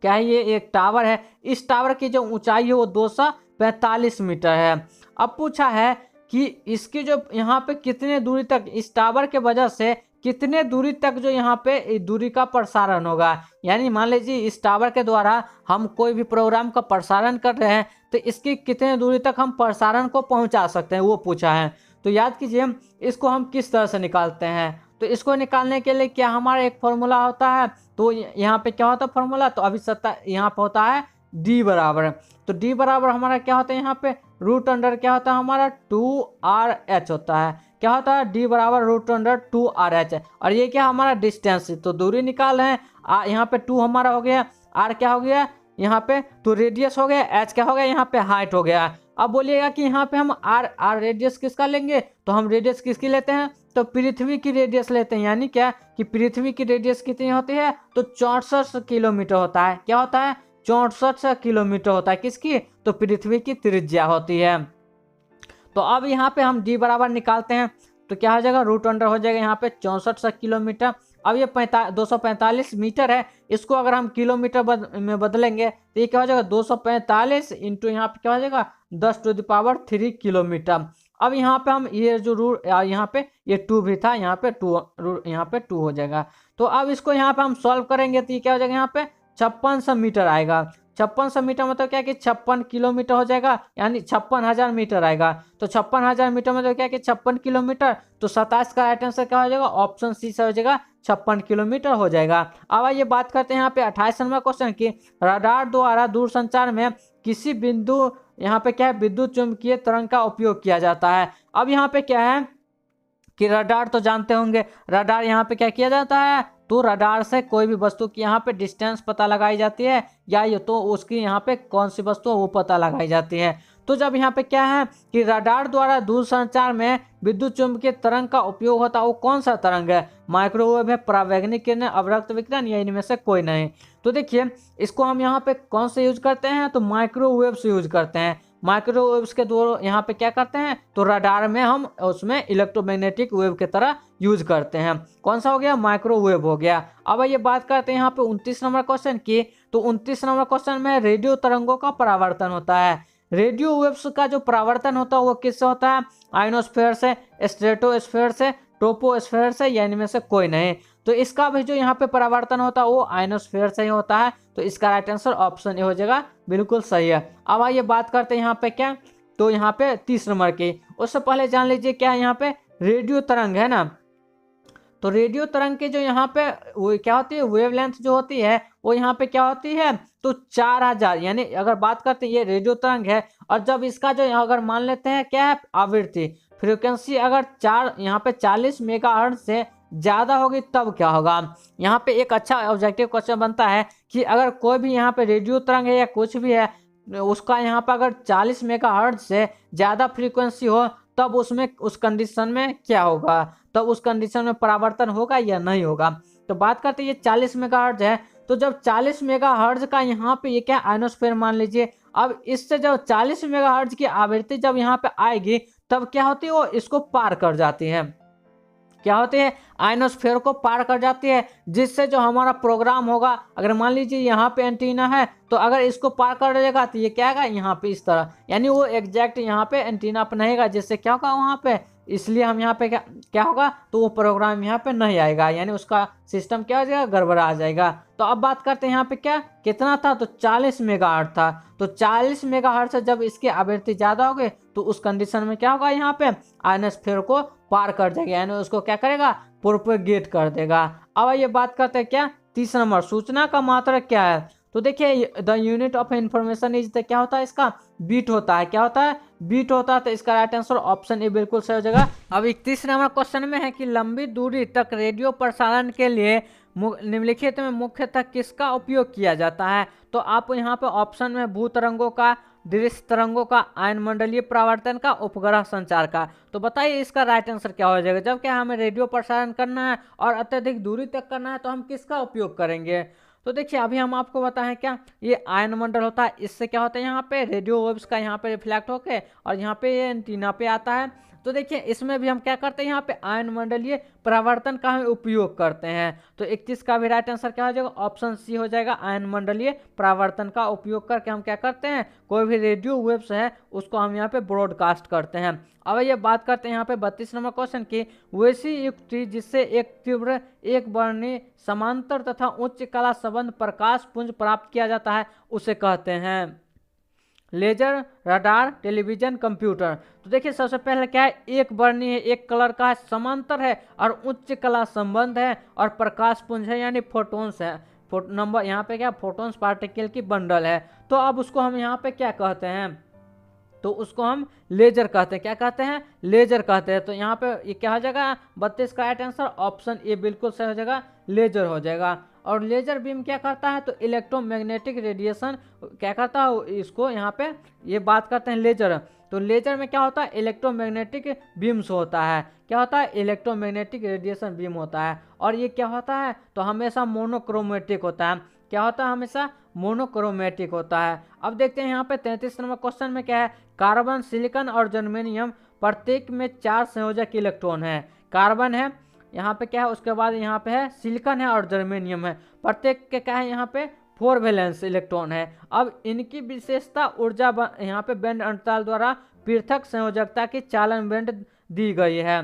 Speaker 1: क्या है, ये एक टावर है। इस टावर की जो ऊंचाई है वो 245 मीटर है। अब पूछा है कि इसकी जो यहाँ पे कितने दूरी तक, इस टावर के वजह से कितने दूरी तक जो यहाँ पे दूरी का प्रसारण होगा। यानी मान लीजिए इस टावर के द्वारा हम कोई भी प्रोग्राम का प्रसारण कर रहे हैं, तो इसकी कितने दूरी तक हम प्रसारण को पहुंचा सकते हैं, वो पूछा है। तो याद कीजिए इसको हम किस तरह से निकालते हैं। तो इसको निकालने के लिए क्या हमारा एक फॉर्मूला होता है, तो यहाँ पे क्या होता है फॉर्मूला, तो अभी यहाँ पे होता है डी बराबर। तो डी बराबर हमारा क्या होता है, यहाँ पे रूट अंडर क्या होता है हमारा 2RH होता है। क्या होता है, डी बराबर रूट अंडर 2RH। और ये क्या हमारा डिस्टेंस, तो दूरी निकाल रहे हैं। यहाँ पे 2 हमारा हो गया, आर क्या हो गया यहाँ पे, तो रेडियस हो गया, एच क्या हो गया यहाँ पे हाइट हो गया। अब बोलिएगा कि यहाँ पे हम आर रेडियस किसका लेंगे, तो हम रेडियस किसकी लेते हैं, तो पृथ्वी की रेडियस लेते हैं। यानी क्या कि पृथ्वी की रेडियस कितनी होती है, तो 64 किलोमीटर होता है। क्या होता है, 64 किलोमीटर होता है किसकी, तो पृथ्वी की त्रिज्या होती है। तो अब यहाँ पे हम डी बराबर निकालते हैं, तो क्या हो जाएगा, रूट अंडर हो जाएगा यहाँ पे 64 किलोमीटर। अब ये 245 मीटर है, इसको अगर हम किलोमीटर में बदलेंगे तो ये क्या हो जाएगा 245 इंटू यहाँ पे क्या हो जाएगा 10⁻³ किलोमीटर। अब यहाँ पे हम ये जो रूट यहाँ पे ये 2 भी था, यहाँ पे 2 हो जाएगा। तो अब इसको यहाँ पे हम सॉल्व करेंगे तो ये क्या हो जाएगा, यहाँ पे 5600 मीटर आएगा। 5600 मीटर मतलब क्या कि 56 किलोमीटर हो जाएगा, यानी 56,000 मीटर आएगा। तो 56,000 मीटर मतलब क्या कि 56 किलोमीटर। तो 27 का राइट आंसर क्या हो जाएगा, ऑप्शन सी से हो जाएगा 56 किलोमीटर हो जाएगा। अब आइए बात करते हैं यहाँ पे 28 नंबर क्वेश्चन की, रडार द्वारा दूरसंचार में किसी बिंदु यहाँ पे क्या है, विद्युत चुंबकीय तरंग का उपयोग किया जाता है। अब यहाँ पे क्या है कि रडार तो जानते होंगे, रडार यहाँ पे क्या किया जाता है, तो रडार से कोई भी वस्तु की यहाँ पे डिस्टेंस पता लगाई जाती है, या ये तो उसकी यहाँ पे कौन सी वस्तु है वो पता लगाई जाती है। तो जब यहाँ पे क्या है कि रडार द्वारा दूरसंचार में विद्युत चुंबकीय तरंग का उपयोग होता है, वो कौन सा तरंग है, माइक्रोवेव है, परावैंगनिक किरण, अवरक्त विकिरण, या इनमें से कोई नहीं। तो देखिए इसको हम यहाँ पे कौन से यूज करते हैं, तो माइक्रोवेव से यूज करते हैं। माइक्रोवेव्स के द्वारा यहाँ पे क्या करते हैं, तो रडार में हम उसमें इलेक्ट्रोमैग्नेटिक वेव की तरह यूज करते हैं। कौन सा हो गया, माइक्रोवेव हो गया। अब ये बात करते हैं यहाँ पे 29 नंबर क्वेश्चन की, तो 29 नंबर क्वेश्चन में रेडियो तरंगों का परावर्तन होता है। रेडियो वेव्स का जो परावर्तन होता है वो किससे होता है, आयनोस्फेयर से, स्ट्रेटोस्फेयर से, ट्रोपोस्फेयर से, या इनमें से कोई नहीं। तो इसका भी जो यहाँ पे परावर्तन होता है वो आयनोस्फेयर से ही होता है। तो इसका राइट आंसर ऑप्शन ए हो जाएगा, बिल्कुल सही है। अब आइए बात करते हैं यहाँ पे क्या, तो यहाँ पे 30 नंबर की, उससे पहले जान लीजिए क्या है यहाँ पे रेडियो तरंग है ना। तो रेडियो तरंग के जो यहाँ पे वो क्या होती है, वेवलेंथ जो होती है वो यहाँ पे क्या होती है, तो 4000, यानी अगर बात करते हैं ये रेडियो तरंग है, और जब इसका जो अगर मान लेते हैं क्या है आवृत्ति फ्रीक्वेंसी अगर यहाँ पे 40 मेगाहर्ट्ज से ज़्यादा होगी तब क्या होगा। यहाँ पे एक अच्छा ऑब्जेक्टिव क्वेश्चन बनता है कि अगर कोई भी यहाँ पे रेडियो तरंग है या कुछ भी है, उसका यहाँ पे अगर 40 मेगाहर्ट्ज से ज़्यादा फ्रीक्वेंसी हो तब उसमें उस कंडीशन में क्या होगा, तब उस कंडीशन में परावर्तन होगा या नहीं होगा। तो बात करते हैं ये 40 मेगाहर्ट्ज है, तो जब 40 मेगाहर्ट्ज का यहाँ पे ये क्या आयनोस्फीयर मान लीजिए, अब इससे जब 40 मेगाहर्ट्ज की आवृत्ति जब यहाँ पे आएगी तब क्या होती है, वो इसको पार कर जाती है। क्या होती है, आयनोस्फीयर को पार कर जाती है, जिससे जो हमारा प्रोग्राम होगा, अगर मान लीजिए यहाँ पे एंटीना है तो अगर इसको पार कर जाएगा तो ये क्या आएगा यहाँ पे इस तरह, यानी वो एग्जैक्ट यहाँ पे एंटीना अपनाएगा, जिससे क्या होगा वहाँ पे इसलिए हम यहाँ पे क्या क्या होगा, तो वो प्रोग्राम यहाँ पे नहीं आएगा, यानी उसका सिस्टम क्या हो जाएगा, गड़बड़ा जाएगा। तो अब बात करते हैं यहाँ पे क्या कितना था, तो 40 मेगाहर्ट्ज था। तो 40 मेगाहर्ट्ज से जब इसकी आवृत्ति ज़्यादा होगी तो उस कंडीशन में क्या होगा, यहाँ पे आयनोस्फीयर को पार कर जाएगा, यानी उसको क्या करेगा, प्रोपेगेट कर देगा। अब ये बात करते हैं क्या तीसरा नंबर, सूचना का मात्रक क्या है। तो देखिए the unit of information is क्या होता है, इसका बीट होता है। क्या होता है, बीट होता है। तो इसका राइट आंसर ऑप्शन ए बिल्कुल सही हो जाएगा। अब 31 नंबर क्वेश्चन में है कि लंबी दूरी तक रेडियो प्रसारण के लिए निम्नलिखित में मुख्यतः किसका उपयोग किया जाता है। तो आपको यहाँ पे ऑप्शन में भू तरंगों का, दृश्य तरंगों का, आयनमंडलीय परावर्तन का, उपग्रह संचार का। तो बताइए इसका राइट आंसर क्या हो जाएगा। जब क्या हमें रेडियो प्रसारण करना है और अत्यधिक दूरी तक करना है तो हम किसका उपयोग करेंगे। तो देखिए अभी हम आपको बताएं क्या, ये आयन मंडल होता है, इससे क्या होता है, यहाँ पे रेडियो वेव्स का यहाँ पे रिफ्लेक्ट होके और यहाँ पे ये एंटीना पे आता है। तो देखिए इसमें भी हम क्या करते हैं, यहाँ पे आयन मंडलीय परावर्तन का हम उपयोग करते हैं। तो 31 का भी राइट आंसर क्या हो जाएगा, ऑप्शन सी हो जाएगा। आयन मंडलीय परावर्तन का उपयोग करके हम क्या करते हैं, कोई भी रेडियो वेव्स है उसको हम यहाँ पे ब्रॉडकास्ट करते हैं। अब ये बात करते हैं यहाँ पे 32 नंबर क्वेश्चन की, वैसी युक्ति जिससे एक तीव्र, एक वर्णी, समांतर तथा उच्च कला संबंध प्रकाश पुंज प्राप्त किया जाता है उसे कहते हैं लेजर, रडार, टेलीविजन, कंप्यूटर। तो देखिए सबसे पहले क्या है, एक वर्णी है, एक कलर का है, समांतर है और उच्च कला संबंध है और प्रकाश पुंज है यानी फोटोन्स है। नंबर यहाँ पे क्या, फोटोन्स पार्टिकल की बंडल है। तो अब उसको हम यहाँ पे क्या कहते हैं, तो उसको हम लेजर कहते हैं। क्या कहते हैं, लेजर कहते हैं। तो यहाँ पे ये क्या हो जाएगा, 32 का राइट आंसर ऑप्शन ए बिल्कुल सही हो जाएगा, लेजर हो जाएगा। और लेजर बीम क्या करता है, तो इलेक्ट्रोमैग्नेटिक रेडिएशन क्या करता है, इसको यहाँ पे ये बात करते हैं लेजर। तो लेजर में क्या होता है, इलेक्ट्रोमैग्नेटिक बीम्स होता है। क्या होता है, इलेक्ट्रोमैग्नेटिक रेडिएशन बीम होता है। और ये क्या होता है, तो हमेशा मोनोक्रोमेटिक होता है। क्या होता है, हमेशा मोनोक्रोमेटिक होता है। अब देखते हैं यहाँ पे 33 नंबर क्वेश्चन में क्या है, कार्बन, सिलिकॉन और जर्मेनियम प्रत्येक में 4 संयोजक इलेक्ट्रॉन है। कार्बन है, यहाँ पे क्या है, उसके बाद यहाँ पे है सिलिकॉन है और जर्मेनियम है। प्रत्येक के क्या है, यहाँ पे 4 वैलेंस इलेक्ट्रॉन है। अब इनकी विशेषता ऊर्जा यहाँ पे बैंड अंतराल द्वारा पृथक संयोजकता की चालन बैंड दी गई है।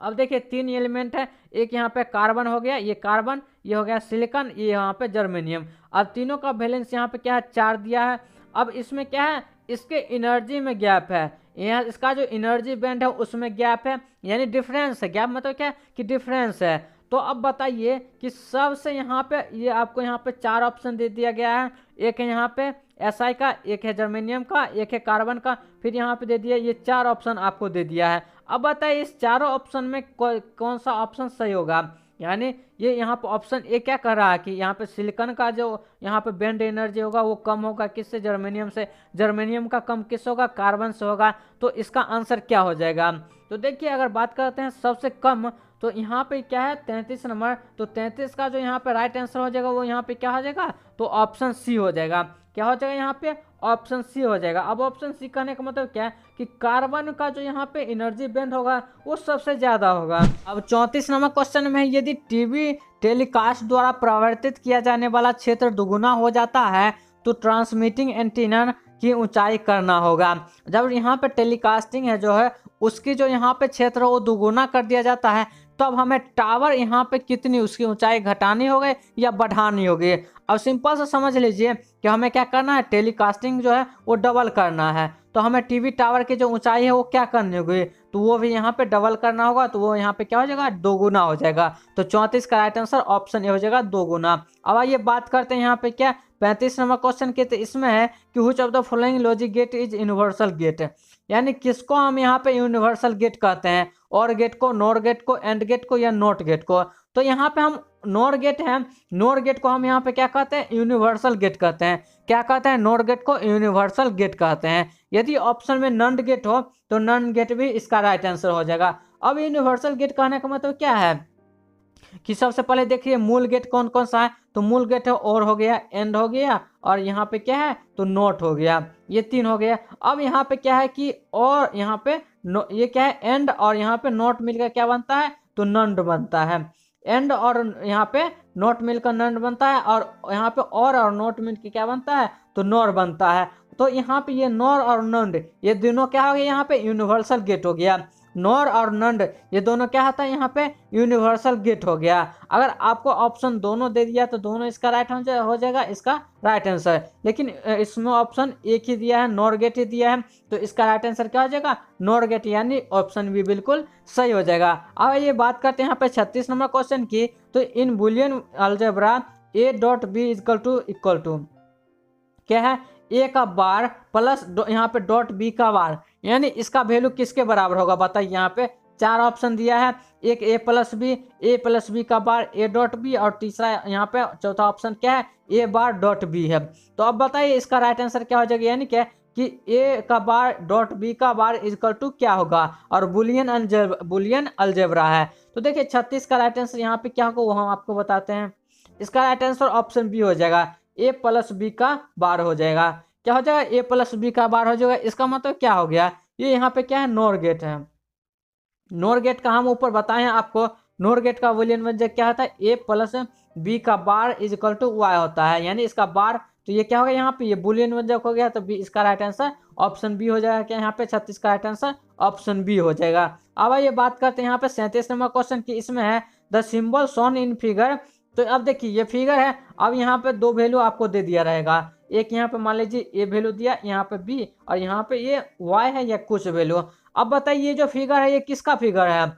Speaker 1: अब देखिए 3 एलिमेंट है, एक यहाँ पे कार्बन हो गया, ये कार्बन, ये हो गया सिलिकॉन, ये यहाँ पे जर्मेनियम। अब तीनों का बैलेंस यहाँ पे क्या है, 4 दिया है। अब इसमें क्या है, इसके एनर्जी में गैप है, यहाँ इसका जो एनर्जी बैंड है उसमें गैप है, यानी डिफरेंस है। गैप मतलब क्या है कि डिफरेंस है। तो अब बताइए कि सबसे यहाँ पे ये आपको यहाँ पे 4 ऑप्शन दे दिया गया है। एक है यहाँ पे SI का, एक है जर्मेनियम का, एक है कार्बन का, फिर यहाँ पे दे दिया, ये 4 ऑप्शन आपको दे दिया है। अब बताइए इस चारों ऑप्शन में कौन सा ऑप्शन सही होगा। यानी ये यहाँ पे ऑप्शन ए क्या कर रहा है कि यहाँ पे सिलिकॉन का जो यहाँ पे बैंड एनर्जी होगा वो कम होगा किससे, जर्मेनियम से। जर्मेनियम का कम किस होगा, कार्बन से होगा। तो इसका आंसर क्या हो जाएगा। तो देखिए अगर बात करते हैं सबसे कम, तो यहाँ पे क्या है 33 नंबर। तो 33 का जो यहाँ पे राइट आंसर हो जाएगा वो यहाँ पे क्या हो जाएगा, तो ऑप्शन सी हो जाएगा। क्या हो जाएगा यहाँ पे, ऑप्शन सी हो जाएगा। अब ऑप्शन सी कहने का मतलब क्या है कि कार्बन का जो यहाँ पे एनर्जी बैंड होगा वो सबसे ज्यादा होगा। अब 34 नंबर क्वेश्चन में, यदि टीवी टेलीकास्ट द्वारा प्रवर्तित किया जाने वाला क्षेत्र दुगुना हो जाता है तो ट्रांसमिटिंग एंटीना की ऊंचाई करना होगा। जब यहाँ पे टेलीकास्टिंग है जो है उसकी जो यहाँ पे क्षेत्र वो दुगुना कर दिया जाता है, तब हमें टावर यहाँ पे कितनी उसकी ऊंचाई घटानी होगी या बढ़ानी होगी। अब सिंपल से समझ लीजिए कि हमें क्या करना है, टेलीकास्टिंग जो है वो डबल करना है। तो हमें टीवी टावर की जो ऊंचाई है वो क्या करनी होगी, तो वो भी यहाँ पे डबल करना होगा। तो वो यहाँ पे क्या हो जाएगा, 2 गुना हो जाएगा। तो 34 का राइट आंसर ऑप्शन ए हो जाएगा, 2 गुना। अब आइए बात करते हैं यहाँ पे क्या 35 नंबर क्वेश्चन के। तो इसमें है कि which of the following logic gate is universal gate, यानी किसको हम यहाँ पे यूनिवर्सल गेट कहते हैं, और गेट को, नॉर गेट को, एंड गेट को या नॉट गेट को। तो यहाँ पे हम नॉर गेट है, नॉर गेट को हम यहाँ पे क्या कहते हैं, यूनिवर्सल गेट कहते हैं। क्या कहते हैं, नॉर गेट को यूनिवर्सल गेट कहते हैं। यदि ऑप्शन में नॉन गेट हो तो नॉन गेट भी इसका राइट आंसर हो जाएगा। अब यूनिवर्सल गेट कहने का मतलब क्या है कि सबसे पहले देखिए मूल गेट कौन कौन सा है, तो मूल गेट है और हो गया, एंड हो गया, और यहाँ पे क्या है तो नोट हो गया, ये 3 हो गया। अब यहाँ पे क्या है कि और यहाँ पे ये क्या है, एंड और यहाँ पे नोट मिलकर क्या बनता है, तो नंड बनता है। एंड और यहाँ पे नोट मिलकर नंड बनता है, और यहाँ पे और नोट मिलकर क्या बनता है, तो नॉर बनता है। तो यहाँ पे ये नॉर और नंड ये दोनों क्या हो गया, यहाँ पे यूनिवर्सल गेट हो गया। नॉर और नंड ये दोनों क्या होता है यहाँ पे यूनिवर्सल गेट हो गया। अगर आपको ऑप्शन दोनों दे दिया तो दोनों इसका राइट हो जाएगा, इसका राइट आंसर। लेकिन इसमें ऑप्शन एक ही दिया है, नॉर गेट ही दिया है, तो इसका राइट आंसर क्या हो जाएगा नॉर गेट, यानी ऑप्शन बी बिल्कुल सही हो जाएगा। अब ये बात करते हैं यहाँ पे 36 नंबर क्वेश्चन की। तो in Boolean algebra A dot B equal to क्या है ए का बार प्लस यहाँ पे डॉट बी का बार, यानी इसका वैल्यू किसके बराबर होगा बताइए। यहाँ पे 4 ऑप्शन दिया है, एक ए प्लस बी का बार ए डॉट बी, और तीसरा यहाँ पे चौथा ऑप्शन क्या है ए बार डॉट बी है। तो अब बताइए इसका राइट आंसर क्या हो जाएगा, यानी क्या कि ए का बार डॉट बी का बार इक्वल टू क्या होगा, और बुलियन अलजेब्रा है। तो देखिए 36 का राइट आंसर यहाँ पे क्या होगा वो हम आपको बताते हैं। इसका राइट आंसर ऑप्शन बी हो जाएगा, ए प्लस बी का बार हो जाएगा। क्या हो जाएगा ए प्लस बी का बार हो जाएगा। इसका मतलब क्या हो गया, ये यहाँ पे क्या है नॉर गेट है। नॉर गेट का हम ऊपर बताए हैं आपको, नॉर गेट का बुलियन व्यंजक क्या होता है ए प्लस बी का bar is equal to Y होता है, यानी इसका बार। तो ये क्या हो गया यहाँ पे ये बुलियन व्यंजक हो गया, तो बी इसका राइट आंसर ऑप्शन बी हो जाएगा। क्या यहाँ पे 36 का राइट आंसर ऑप्शन बी हो जाएगा। अब ये बात करते हैं यहाँ पे 37 नंबर क्वेश्चन की। इसमें है the symbol shown in figure. तो अब देखिए ये फिगर है, अब यहाँ पे 2 वैल्यू आपको दे दिया रहेगा, एक यहाँ पे मान लीजिए ए वैल्यू दिया, यहाँ पे बी, और यहाँ पे ये वाई है या कुछ वैल्यू। अब बताइए ये जो फिगर है ये किसका फिगर है,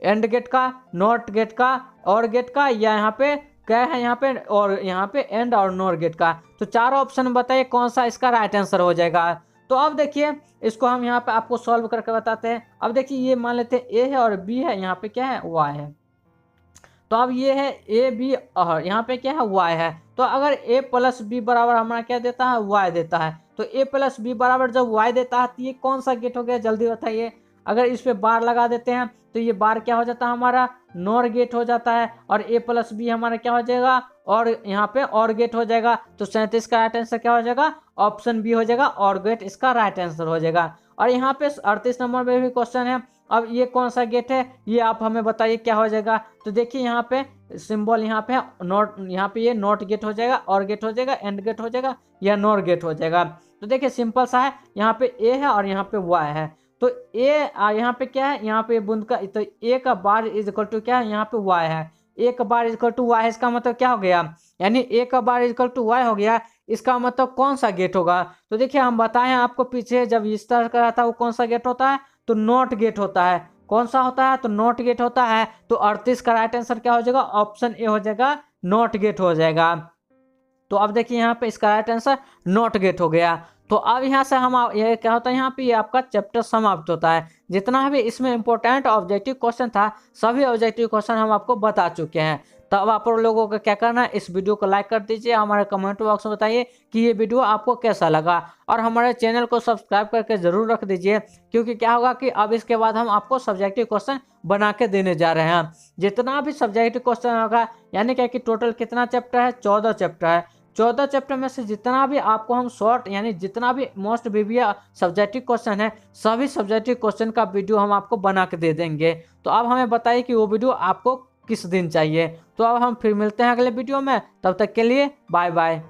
Speaker 1: एंड गेट का, नॉट गेट का, और गेट का, या यहाँ पे क्या है यहाँ पे और यहाँ पे एंड और नॉर गेट का। तो 4 ऑप्शन बताइए कौन सा इसका राइट आंसर हो जाएगा। तो अब देखिए इसको हम यहाँ पे आपको सॉल्व करके बताते हैं। अब देखिए ये मान लेते हैं ए है और बी है, यहाँ पे क्या है वाई है। तो अब ये है ए बी और यहाँ पे क्या है वाई है। तो अगर ए प्लस बी बराबर हमारा क्या देता है वाई देता है, तो ए प्लस बी बराबर जब वाई देता है तो ये कौन सा गेट हो गया जल्दी बताइए। अगर इस पे बार लगा देते हैं तो ये बार क्या हो जाता है हमारा नॉर गेट हो जाता है, और ए प्लस बी हमारा क्या हो जाएगा और यहाँ पे और गेट हो जाएगा। तो 37 का राइट आंसर क्या हो जाएगा ऑप्शन बी हो जाएगा, और गेट इसका राइट आंसर हो जाएगा। और यहाँ पे 38 नंबर में भी क्वेश्चन है, अब ये कौन सा गेट है ये आप हमें बताइए क्या हो जाएगा। तो देखिए यहाँ पे सिंबल यहाँ पे नॉट, यहाँ पे ये नॉट गेट हो जाएगा, और गेट हो जाएगा, एंड गेट हो जाएगा, या नॉर गेट हो जाएगा। तो देखिए सिंपल सा है, यहाँ पे ए है और यहाँ पे वाई है। तो ए यहाँ पे क्या है, यहाँ पे बूंद का, तो ए का बार इज इक्वल टू क्या है यहाँ पे वाई है, ए का bar is equal to Y है। इसका मतलब क्या हो गया, यानी ए का bar is equal to Y हो गया। इसका मतलब कौन सा गेट होगा। तो देखिए हम बताएं आपको पीछे जब इस तरह का था वो कौन सा गेट होता है, तो नॉट गेट होता है। कौन सा होता है, तो नॉट गेट होता है। तो 38 का राइट आंसर क्या हो जाएगा ऑप्शन ए हो जाएगा, नॉट गेट हो जाएगा। तो अब देखिए यहाँ पे इसका राइट आंसर नॉट गेट हो गया। तो अब यहाँ से हम ये क्या होता है यहाँ पे ये आपका चैप्टर समाप्त होता है। जितना भी इसमें इंपॉर्टेंट ऑब्जेक्टिव क्वेश्चन था सभी ऑब्जेक्टिव क्वेश्चन हम आपको बता चुके हैं। तो अब आप लोगों को क्या करना है, इस वीडियो को लाइक कर दीजिए, हमारे कमेंट बॉक्स में बताइए कि ये वीडियो आपको कैसा लगा, और हमारे चैनल को सब्सक्राइब करके ज़रूर रख दीजिए, क्योंकि क्या होगा कि अब इसके बाद हम आपको सब्जेक्टिव क्वेश्चन बना के देने जा रहे हैं। जितना भी सब्जेक्टिव क्वेश्चन होगा, यानी क्या कि टोटल कितना चैप्टर है 14 चैप्टर है। 14 चैप्टर में से जितना भी आपको हम शॉर्ट यानी जितना भी मोस्ट प्रीवियस सब्जेक्टिव क्वेश्चन है सभी सब्जेक्टिव क्वेश्चन का वीडियो हम आपको बना के दे देंगे। तो अब हमें बताइए कि वो वीडियो आपको किस दिन चाहिए। तो अब हम फिर मिलते हैं अगले वीडियो में, तब तक के लिए बाय बाय।